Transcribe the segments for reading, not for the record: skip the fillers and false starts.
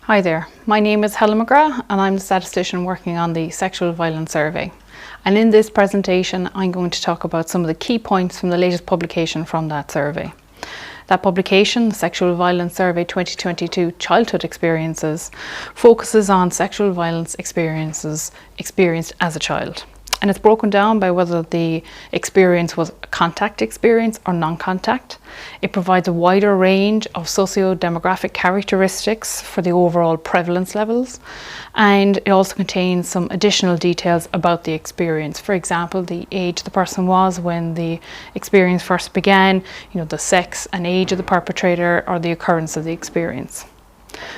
Hi there, my name is Helen McGrath and I'm the statistician working on the Sexual Violence Survey. And in this presentation I'm going to talk about some of the key points from the latest publication from that survey. That publication, the Sexual Violence Survey 2022 Childhood Experiences, focuses on sexual violence experiences experienced as a child. And it's broken down by whether the experience was a contact experience or non-contact. It provides a wider range of sociodemographic characteristics for the overall prevalence levels. And it also contains some additional details about the experience. For example, the age the person was when the experience first began, the sex and age of the perpetrator or the occurrence of the experience.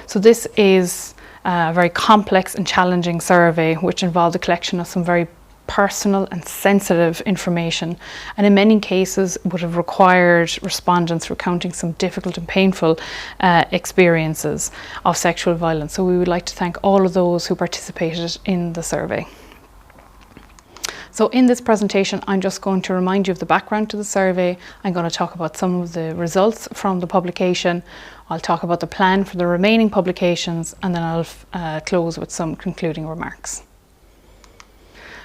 So this is a very complex and challenging survey which involved the collection of some very personal and sensitive information, and in many cases would have required respondents recounting some difficult and painful experiences of sexual violence. So we would like to thank all of those who participated in the survey. So in this presentation I'm just going to remind you of the background to the survey. I'm going to talk about some of the results from the publication. I'll talk about the plan for the remaining publications, and then I'll close with some concluding remarks.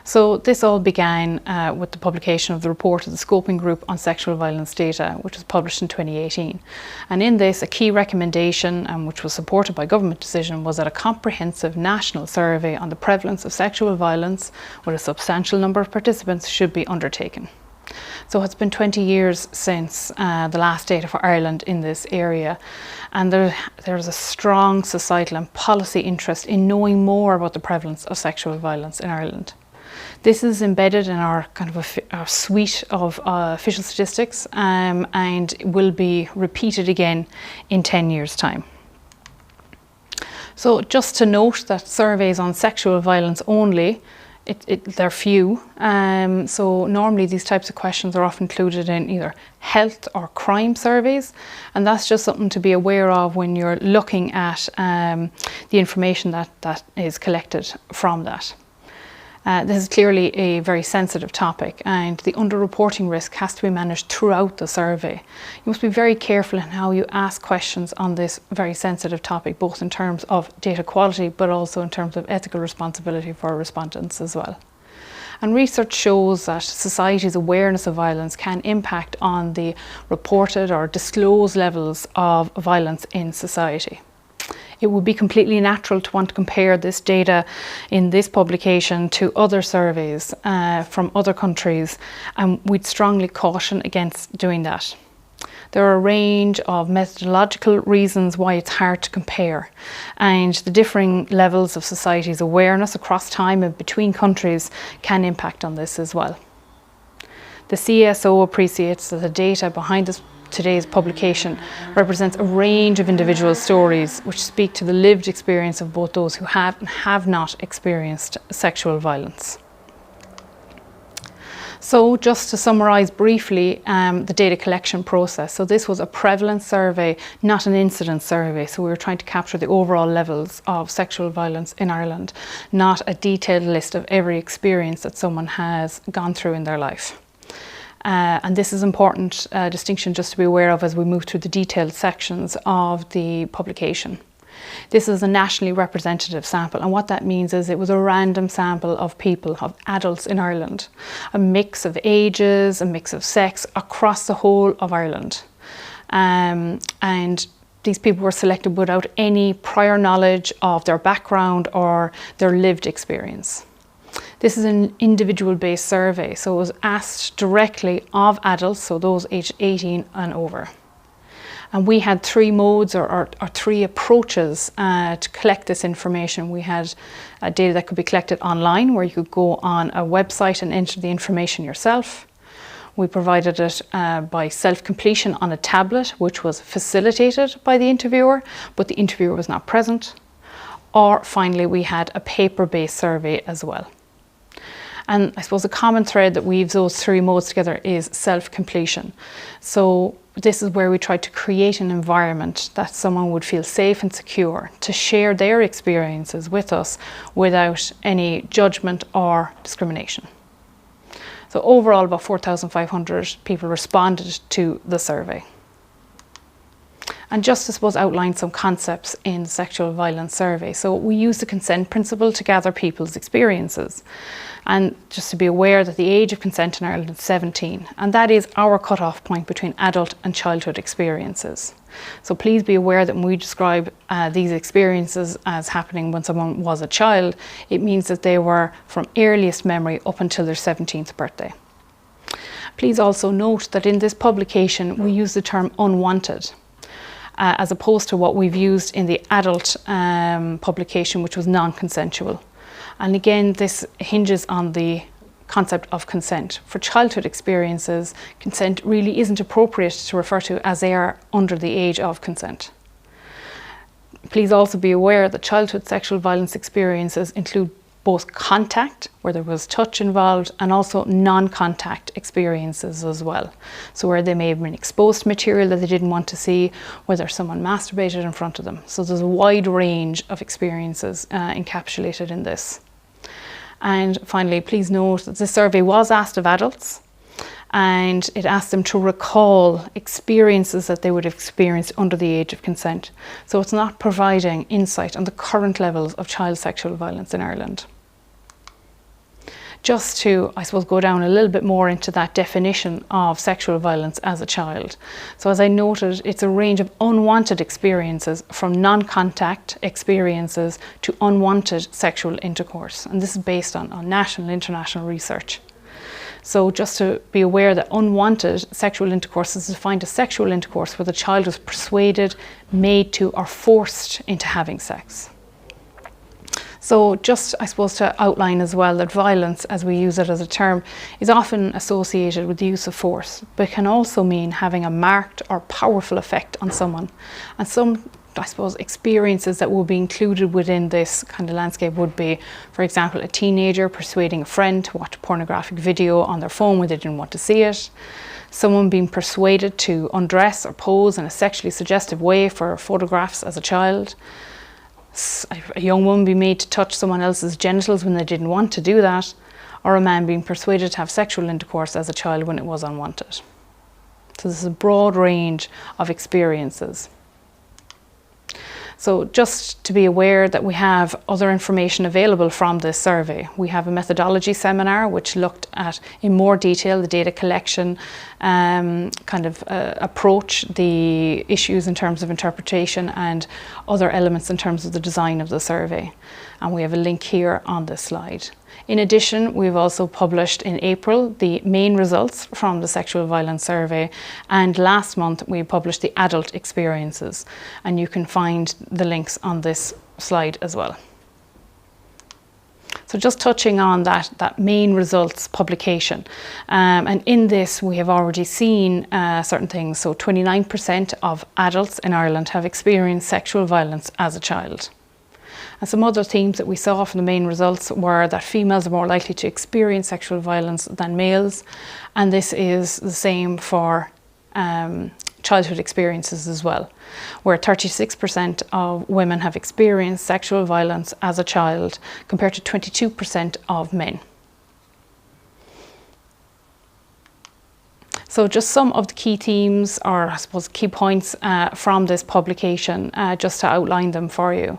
So this all began with the publication of the report of the Scoping Group on Sexual Violence Data, which was published in 2018. And in this, a key recommendation, which was supported by government decision, was that a comprehensive national survey on the prevalence of sexual violence with a substantial number of participants should be undertaken. So it's been 20 years since the last data for Ireland in this area, and there's a strong societal and policy interest in knowing more about the prevalence of sexual violence in Ireland. This is embedded in our our suite of official statistics and will be repeated again in 10 years' time. So just to note that surveys on sexual violence only, they're few. So normally these types of questions are often included in either health or crime surveys, and that's just something to be aware of when you're looking at the information that is collected from that. This is clearly a very sensitive topic, and the underreporting risk has to be managed throughout the survey. You must be very careful in how you ask questions on this very sensitive topic, both in terms of data quality but also in terms of ethical responsibility for respondents as well. And research shows that society's awareness of violence can impact on the reported or disclosed levels of violence in society. It would be completely natural to want to compare this data in this publication to other surveys from other countries, and we'd strongly caution against doing that. There are a range of methodological reasons why it's hard to compare, and the differing levels of society's awareness across time and between countries can impact on this as well. The CSO appreciates that the data behind today's publication represents a range of individual stories which speak to the lived experience of both those who have and have not experienced sexual violence. So just to summarise briefly the data collection process. So this was a prevalence survey, not an incidence survey. So we were trying to capture the overall levels of sexual violence in Ireland, not a detailed list of every experience that someone has gone through in their life. And this is an important distinction just to be aware of as we move through the detailed sections of the publication. This is a nationally representative sample, and what that means is it was a random sample of people, of adults in Ireland, a mix of ages, a mix of sex across the whole of Ireland. And these people were selected without any prior knowledge of their background or their lived experience. This is an individual-based survey, so it was asked directly of adults, so those aged 18 and over. And we had three modes or three approaches to collect this information. We had data that could be collected online, where you could go on a website and enter the information yourself. We provided it by self-completion on a tablet, which was facilitated by the interviewer, but the interviewer was not present. Or finally, we had a paper-based survey as well. And I suppose a common thread that weaves those three modes together is self-completion. So this is where we try to create an environment that someone would feel safe and secure to share their experiences with us without any judgment or discrimination. So overall, about 4,500 people responded to the survey. And just, I suppose, outline some concepts in the sexual violence survey. So we use the consent principle to gather people's experiences. And just to be aware that the age of consent in Ireland is 17, and that is our cut-off point between adult and childhood experiences. So please be aware that when we describe these experiences as happening when someone was a child, it means that they were from earliest memory up until their 17th birthday. Please also note that in this publication we use the term unwanted, as opposed to what we've used in the adult publication, which was non-consensual. And again, this hinges on the concept of consent. For childhood experiences, consent really isn't appropriate to refer to, as they are under the age of consent. Please also be aware that childhood sexual violence experiences include both contact, where there was touch involved, and also non-contact experiences as well. So where they may have been exposed to material that they didn't want to see, whether someone masturbated in front of them. So there's a wide range of experiences encapsulated in this. And finally, please note that this survey was asked of adults, and it asked them to recall experiences that they would have experienced under the age of consent. So it's not providing insight on the current levels of child sexual violence in Ireland. Just to, I suppose, go down a little bit more into that definition of sexual violence as a child. So as I noted, it's a range of unwanted experiences, from non-contact experiences to unwanted sexual intercourse. And this is based on national and international research. So just to be aware that unwanted sexual intercourse is defined as sexual intercourse where the child was persuaded, made to, or forced into having sex. So just, I suppose, to outline as well that violence, as we use it as a term, is often associated with the use of force, but can also mean having a marked or powerful effect on someone. And some, I suppose, experiences that will be included within this kind of landscape would be, for example, a teenager persuading a friend to watch a pornographic video on their phone when they didn't want to see it, someone being persuaded to undress or pose in a sexually suggestive way for photographs as a child, a young woman being made to touch someone else's genitals when they didn't want to do that, or a man being persuaded to have sexual intercourse as a child when it was unwanted. So this is a broad range of experiences. So just to be aware that we have other information available from this survey. We have a methodology seminar which looked at in more detail the data collection approach, the issues in terms of interpretation and other elements in terms of the design of the survey. And we have a link here on this slide. In addition, we've also published in April the main results from the sexual violence survey, and last month we published the adult experiences, and you can find the links on this slide as well. So just touching on that main results publication, and in this we have already seen certain things. So 29% of adults in Ireland have experienced sexual violence as a child. And some other themes that we saw from the main results were that females are more likely to experience sexual violence than males, and this is the same for childhood experiences as well, where 36% of women have experienced sexual violence as a child compared to 22% of men. So just some of the key themes, or I suppose key points from this publication, just to outline them for you.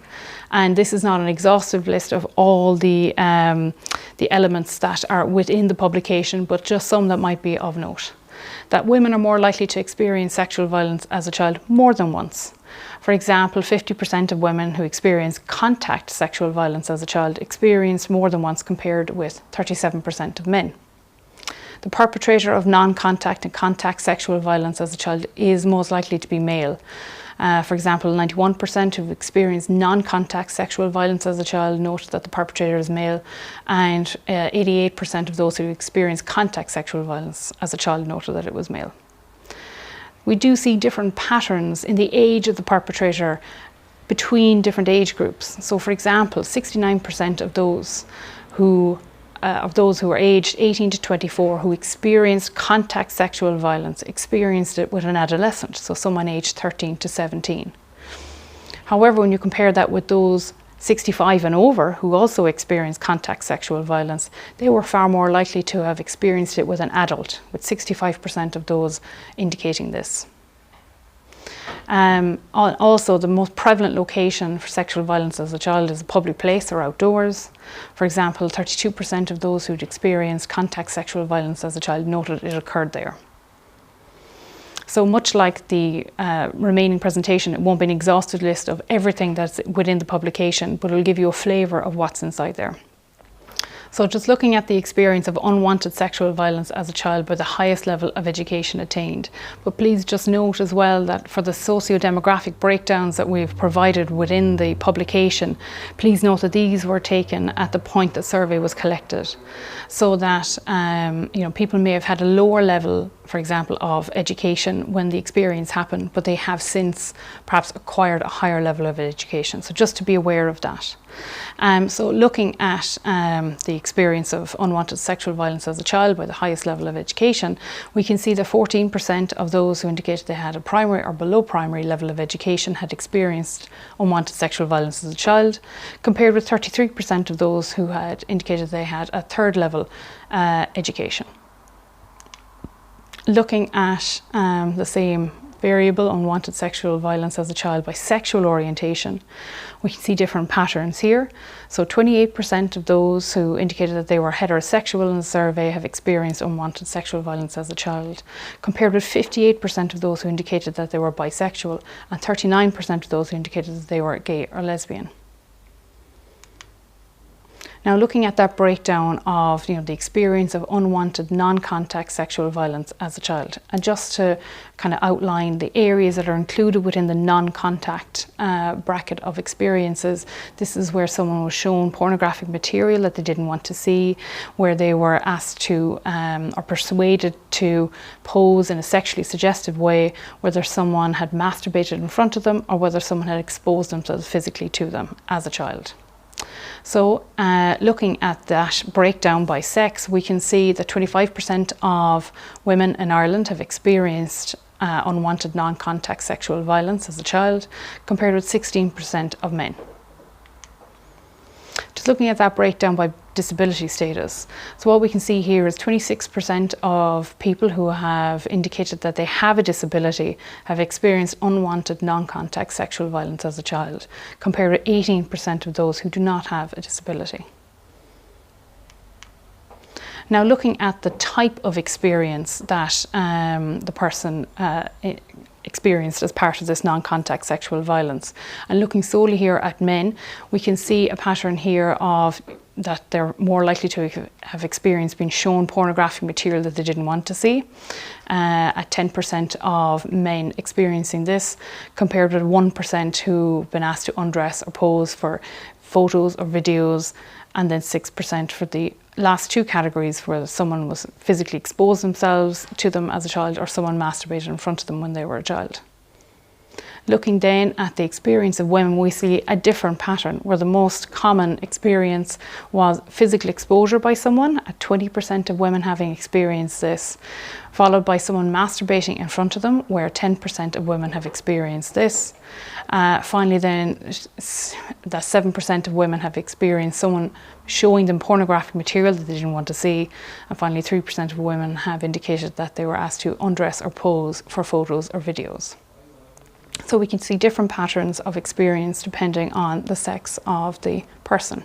And this is not an exhaustive list of all the elements that are within the publication, but just some that might be of note. That women are more likely to experience sexual violence as a child more than once. For example, 50% of women who experience contact sexual violence as a child experienced more than once, compared with 37% of men. The perpetrator of non-contact and contact sexual violence as a child is most likely to be male. For example, 91% who've experienced non-contact sexual violence as a child noted that the perpetrator is male, and 88% of those who experienced contact sexual violence as a child noted that it was male. We do see different patterns in the age of the perpetrator between different age groups. So for example, 69% of those who are aged 18 to 24 who experienced contact sexual violence experienced it with an adolescent, so someone aged 13 to 17. However, when you compare that with those 65 and over who also experienced contact sexual violence, they were far more likely to have experienced it with an adult, with 65% of those indicating this. Also, the most prevalent location for sexual violence as a child is a public place or outdoors. For example, 32% of those who'd experienced contact sexual violence as a child noted it occurred there. So much like the remaining presentation, it won't be an exhaustive list of everything that's within the publication, but it'll give you a flavour of what's inside there. So just looking at the experience of unwanted sexual violence as a child by the highest level of education attained. But please just note as well that for the sociodemographic breakdowns that we've provided within the publication, please note that these were taken at the point the survey was collected. So that people may have had a lower level, for example, of education when the experience happened, but they have since perhaps acquired a higher level of education. So just to be aware of that. So looking at the experience of unwanted sexual violence as a child by the highest level of education, we can see that 14% of those who indicated they had a primary or below primary level of education had experienced unwanted sexual violence as a child, compared with 33% of those who had indicated they had a third level education. Looking at the same variable, unwanted sexual violence as a child by sexual orientation, we can see different patterns here. So 28% of those who indicated that they were heterosexual in the survey have experienced unwanted sexual violence as a child, compared with 58% of those who indicated that they were bisexual and 39% of those who indicated that they were gay or lesbian. Now, looking at that breakdown of the experience of unwanted non-contact sexual violence as a child, and just to kind of outline the areas that are included within the non-contact bracket of experiences, this is where someone was shown pornographic material that they didn't want to see, where they were asked to or persuaded to pose in a sexually suggestive way, whether someone had masturbated in front of them or whether someone had exposed themselves physically to them as a child. So looking at that breakdown by sex, we can see that 25% of women in Ireland have experienced unwanted non-contact sexual violence as a child, compared with 16% of men. Just looking at that breakdown by disability status. So what we can see here is 26% of people who have indicated that they have a disability have experienced unwanted non-contact sexual violence as a child, compared with 18% of those who do not have a disability. Now, looking at the type of experience that the person experienced as part of this non-contact sexual violence, and looking solely here at men, we can see a pattern here of that they're more likely to have experienced being shown pornographic material that they didn't want to see, at 10% of men experiencing this, compared with 1% who've been asked to undress or pose for photos or videos, and then 6% for the last two categories, where someone was physically exposed themselves to them as a child or someone masturbated in front of them when they were a child. Looking then at the experience of women, we see a different pattern, where the most common experience was physical exposure by someone, at 20% of women having experienced this, followed by someone masturbating in front of them, where 10% of women have experienced this. Finally then, that 7% of women have experienced someone showing them pornographic material that they didn't want to see. And finally, 3% of women have indicated that they were asked to undress or pose for photos or videos. So we can see different patterns of experience depending on the sex of the person.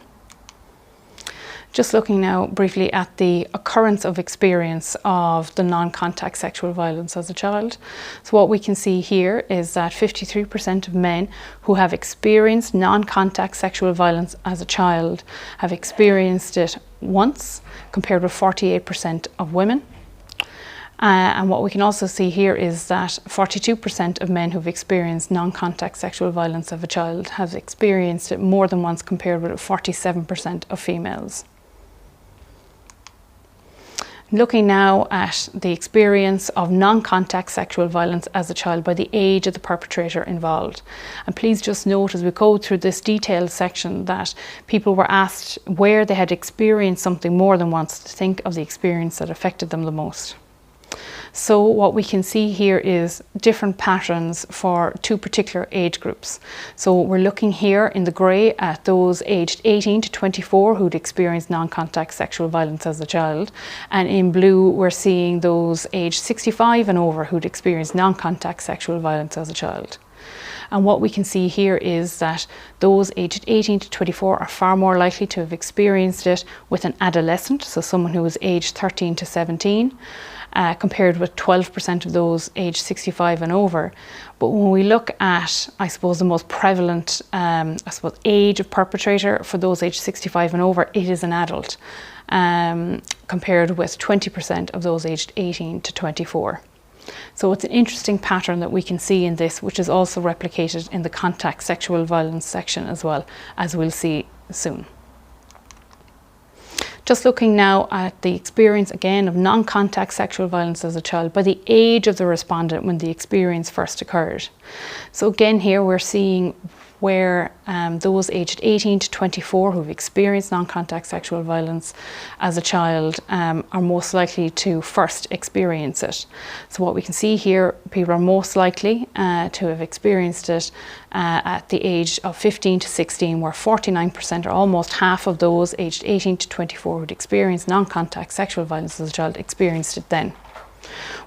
Just looking now briefly at the occurrence of experience of the non-contact sexual violence as a child. So what we can see here is that 53% of men who have experienced non-contact sexual violence as a child have experienced it once, compared with 48% of women. And what we can also see here is that 42% of men who've experienced non-contact sexual violence of a child have experienced it more than once, compared with 47% of females. Looking now at the experience of non-contact sexual violence as a child by the age of the perpetrator involved. And please just note as we go through this detailed section that people were asked where they had experienced something more than once to think of the experience that affected them the most. So what we can see here is different patterns for two particular age groups. So we're looking here in the grey at those aged 18 to 24 who'd experienced non-contact sexual violence as a child, and in blue we're seeing those aged 65 and over who'd experienced non-contact sexual violence as a child. And what we can see here is that those aged 18 to 24 are far more likely to have experienced it with an adolescent, so someone who was aged 13 to 17, compared with 12% of those aged 65 and over. But when we look at, I suppose, the most prevalent age of perpetrator for those aged 65 and over, it is an adult, compared with 20% of those aged 18 to 24. So it's an interesting pattern that we can see in this, which is also replicated in the contact sexual violence section as well, as we'll see soon. Just looking now at the experience again of non-contact sexual violence as a child by the age of the respondent when the experience first occurred. So again here we're seeing where those aged 18 to 24 who've experienced non-contact sexual violence as a child are most likely to first experience it. So what we can see here, people are most likely to have experienced it at the age of 15 to 16, where 49%, or almost half of those aged 18 to 24 who'd experienced non-contact sexual violence as a child experienced it then.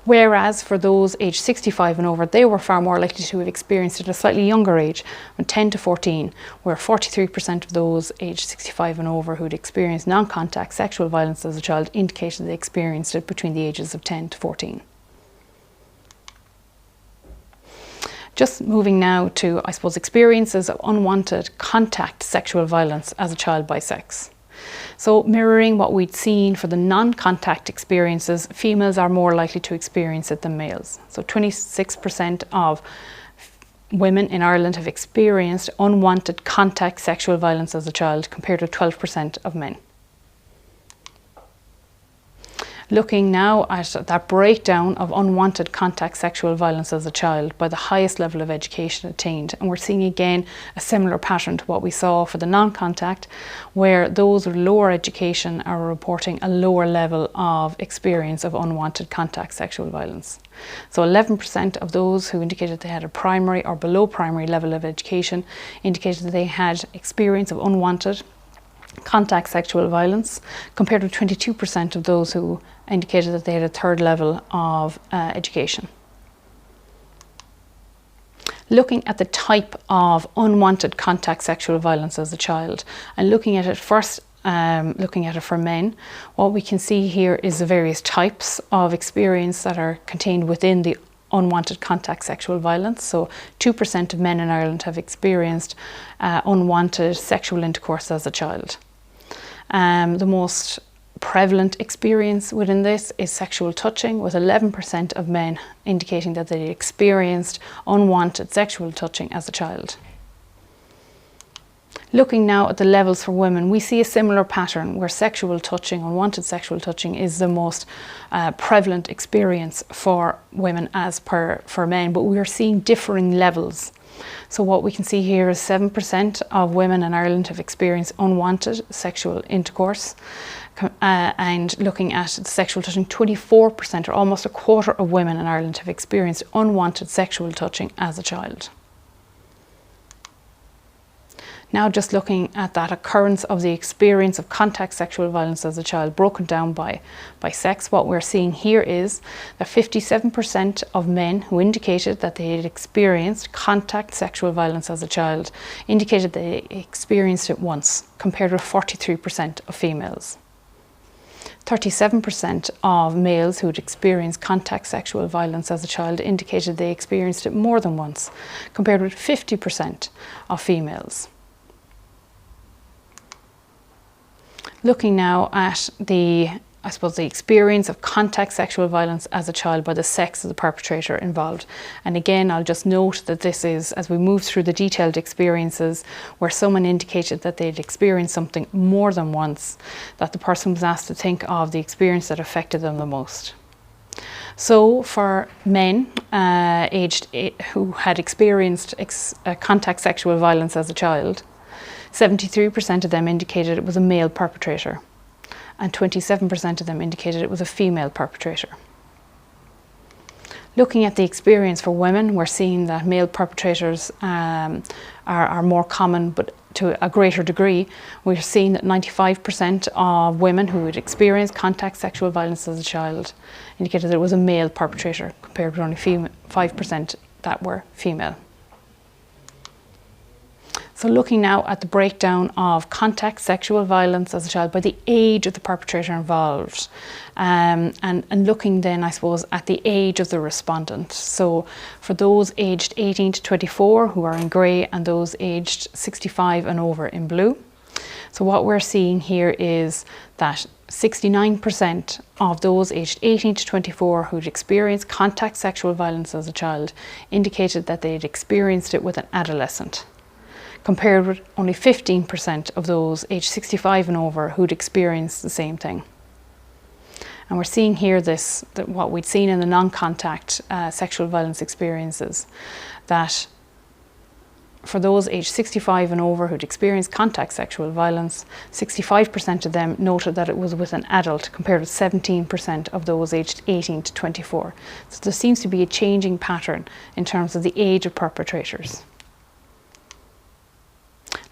Whereas for those aged 65 and over, they were far more likely to have experienced it at a slightly younger age, from 10 to 14, where 43% of those aged 65 and over who'd experienced non-contact sexual violence as a child indicated they experienced it between the ages of 10 to 14. Just moving now to, I suppose, experiences of unwanted contact sexual violence as a child by sex. So mirroring what we'd seen for the non-contact experiences, females are more likely to experience it than males. So 26% of women in Ireland have experienced unwanted contact sexual violence as a child, compared to 12% of men. Looking now at that breakdown of unwanted contact sexual violence as a child by the highest level of education attained, and we're seeing again a similar pattern to what we saw for the non-contact, where those with lower education are reporting a lower level of experience of unwanted contact sexual violence. So 11% of those who indicated they had a primary or below primary level of education indicated that they had experience of unwanted contact sexual violence, compared with 22% of those who indicated that they had a third level of education. Looking at the type of unwanted contact sexual violence as a child, and looking at it first, looking at it for men, what we can see here is the various types of experience that are contained within the unwanted contact sexual violence. So 2% of men in Ireland have experienced unwanted sexual intercourse as a child. The most prevalent experience within this is sexual touching, with 11% of men indicating that they experienced unwanted sexual touching as a child. Looking now at the levels for women, we see a similar pattern where sexual touching, unwanted sexual touching, is the most prevalent experience for women as per for men, but we are seeing differing levels. So what we can see here is 7% of women in Ireland have experienced unwanted sexual intercourse, and looking at the sexual touching, 24%, or almost a quarter of women in Ireland have experienced unwanted sexual touching as a child. Now just looking at that occurrence of the experience of contact sexual violence as a child broken down by sex, what we're seeing here is that 57% of men who indicated that they had experienced contact sexual violence as a child indicated they experienced it once, compared with 43% of females. 37% of males who had experienced contact sexual violence as a child indicated they experienced it more than once, compared with 50% of females. Looking now at the experience of contact sexual violence as a child by the sex of the perpetrator involved. And again, I'll just note that this is, as we move through the detailed experiences, where someone indicated that they'd experienced something more than once, that the person was asked to think of the experience that affected them the most. So for men aged 8 who had experienced contact sexual violence as a child, 73% of them indicated it was a male perpetrator, and 27% of them indicated it was a female perpetrator. Looking at the experience for women, we're seeing that male perpetrators are more common, but to a greater degree. We're seeing that 95% of women who had experienced contact sexual violence as a child indicated that it was a male perpetrator, compared with only 5% that were female. So looking now at the breakdown of contact sexual violence as a child by the age of the perpetrator involved, and looking then, I suppose, at the age of the respondent. So for those aged 18 to 24 who are in grey, and those aged 65 and over in blue. So what we're seeing here is that 69% of those aged 18 to 24 who'd experienced contact sexual violence as a child indicated that they'd experienced it with an adolescent, compared with only 15% of those aged 65 and over who'd experienced the same thing. And we're seeing here that what we'd seen in the non-contact sexual violence experiences, that for those aged 65 and over who'd experienced contact sexual violence, 65% of them noted that it was with an adult, compared with 17% of those aged 18 to 24. So there seems to be a changing pattern in terms of the age of perpetrators.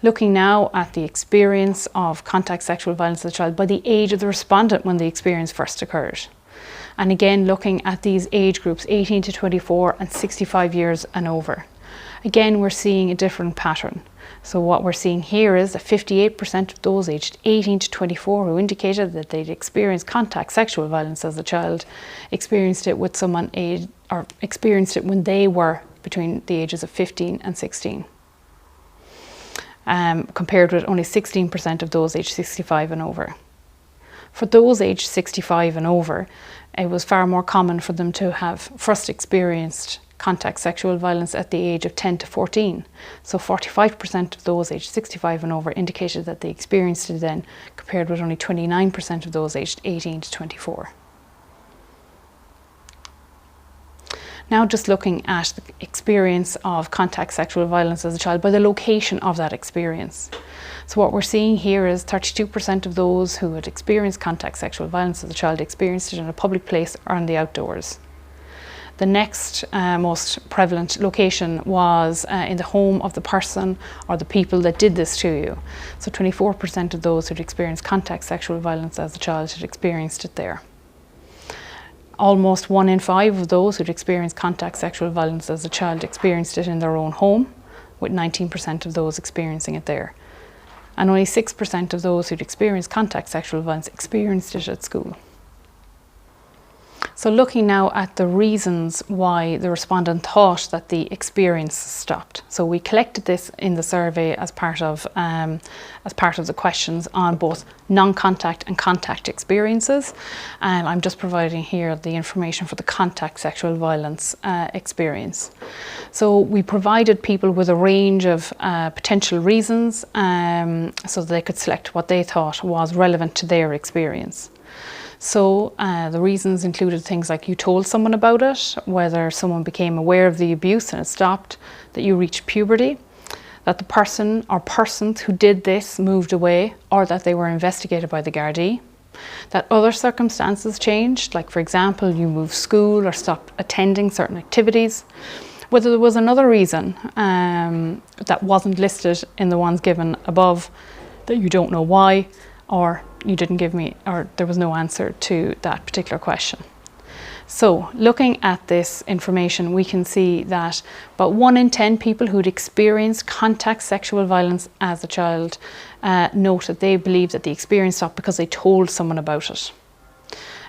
Looking now at the experience of contact sexual violence as a child by the age of the respondent when the experience first occurred. And again, looking at these age groups, 18 to 24 and 65 years and over. Again, we're seeing a different pattern. So what we're seeing here is that 58% of those aged 18 to 24 who indicated that they'd experienced contact sexual violence as a child experienced it with someone or experienced it when they were between the ages of 15 and 16. Compared with only 16% of those aged 65 and over. For those aged 65 and over, it was far more common for them to have first experienced contact sexual violence at the age of 10 to 14. So 45% of those aged 65 and over indicated that they experienced it then, compared with only 29% of those aged 18 to 24. Now just looking at the experience of contact sexual violence as a child by the location of that experience. So what we're seeing here is 32% of those who had experienced contact sexual violence as a child experienced it in a public place or in the outdoors. The next most prevalent location was in the home of the person or the people that did this to you. So 24% of those who'd experienced contact sexual violence as a child had experienced it there. Almost 1 in 5 of those who'd experienced contact sexual violence as a child experienced it in their own home, with 19% of those experiencing it there. And only 6% of those who'd experienced contact sexual violence experienced it at school. So looking now at the reasons why the respondent thought that the experience stopped. So we collected this in the survey as part of the questions on both non-contact and contact experiences. And I'm just providing here the information for the contact sexual violence experience. So we provided people with a range of potential reasons so that they could select what they thought was relevant to their experience. So the reasons included things like you told someone about it, whether someone became aware of the abuse and it stopped, that you reached puberty, that the person or persons who did this moved away, or that they were investigated by the Gardaí, that other circumstances changed, like for example you moved school or stopped attending certain activities, whether there was another reason that wasn't listed in the ones given above, that you don't know why, or you didn't give me, or there was no answer to that particular question. So looking at this information, we can see that about 1 in 10 people who'd experienced contact sexual violence as a child noted they believe that the experience stopped because they told someone about it.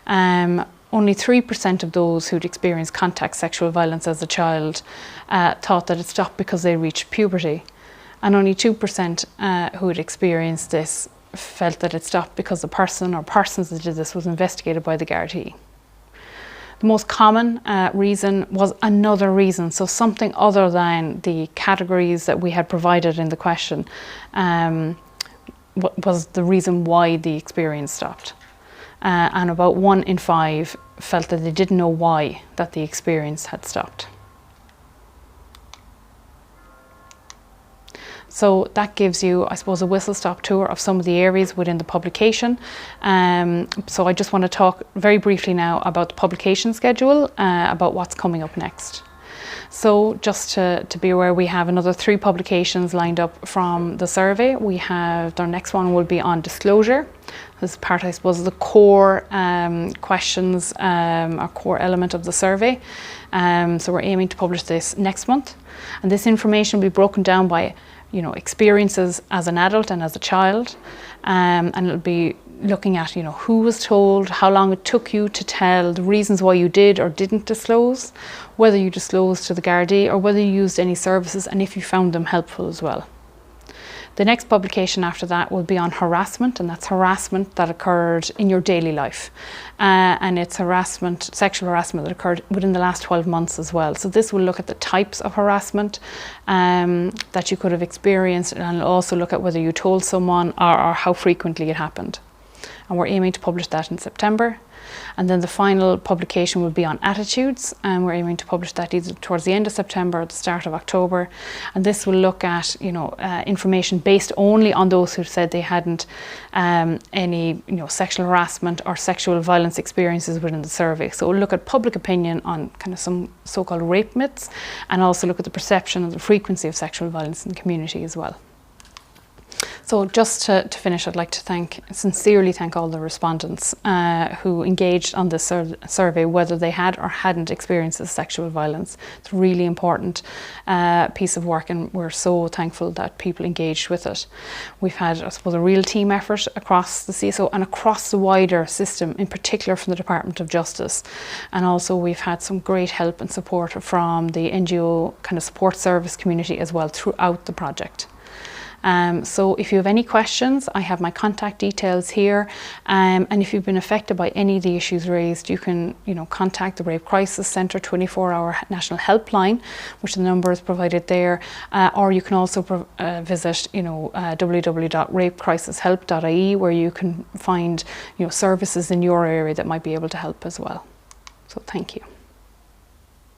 Only 3% of those who'd experienced contact sexual violence as a child thought that it stopped because they reached puberty. And only 2% who had experienced this felt that it stopped because the person or persons that did this was investigated by the Gardaí. The most common reason was another reason, so something other than the categories that we had provided in the question was the reason why the experience stopped. And about 1 in 5 felt that they didn't know why that the experience had stopped. So that gives you, I suppose, a whistle-stop tour of some of the areas within the publication. So I just want to talk very briefly now about the publication schedule, about what's coming up next. So just to be aware, we have another 3 publications lined up from the survey. We have, our next one will be on disclosure. This is part, I suppose, of the core questions, or core element of the survey. So we're aiming to publish this next month. And this information will be broken down by, experiences as an adult and as a child. And it'll be looking at, who was told, how long it took you to tell, the reasons why you did or didn't disclose, whether you disclosed to the Gardaí or whether you used any services, and if you found them helpful as well. The next publication after that will be on harassment, and that's harassment that occurred in your daily life. And it's sexual harassment that occurred within the last 12 months as well. So this will look at the types of harassment that you could have experienced, and it'll also look at whether you told someone or how frequently it happened. And we're aiming to publish that in September. And then the final publication will be on attitudes, and we're aiming to publish that either towards the end of September or the start of October. And this will look at, information based only on those who said they hadn't any, sexual harassment or sexual violence experiences within the survey. So we'll look at public opinion on kind of some so-called rape myths, and also look at the perception and the frequency of sexual violence in the community as well. So just to finish, I'd like to sincerely thank all the respondents who engaged on this survey, whether they had or hadn't experienced sexual violence. It's a really important piece of work, and we're so thankful that people engaged with it. We've had, I suppose, a real team effort across the CSO and across the wider system, in particular from the Department of Justice. And also we've had some great help and support from the NGO kind of support service community as well throughout the project. So if you have any questions, I have my contact details here, and if you've been affected by any of the issues raised, you can contact the Rape Crisis Centre 24-hour national helpline, which the number is provided there, or you can also visit www.rapecrisishelp.ie, where you can find services in your area that might be able to help as well. So thank you.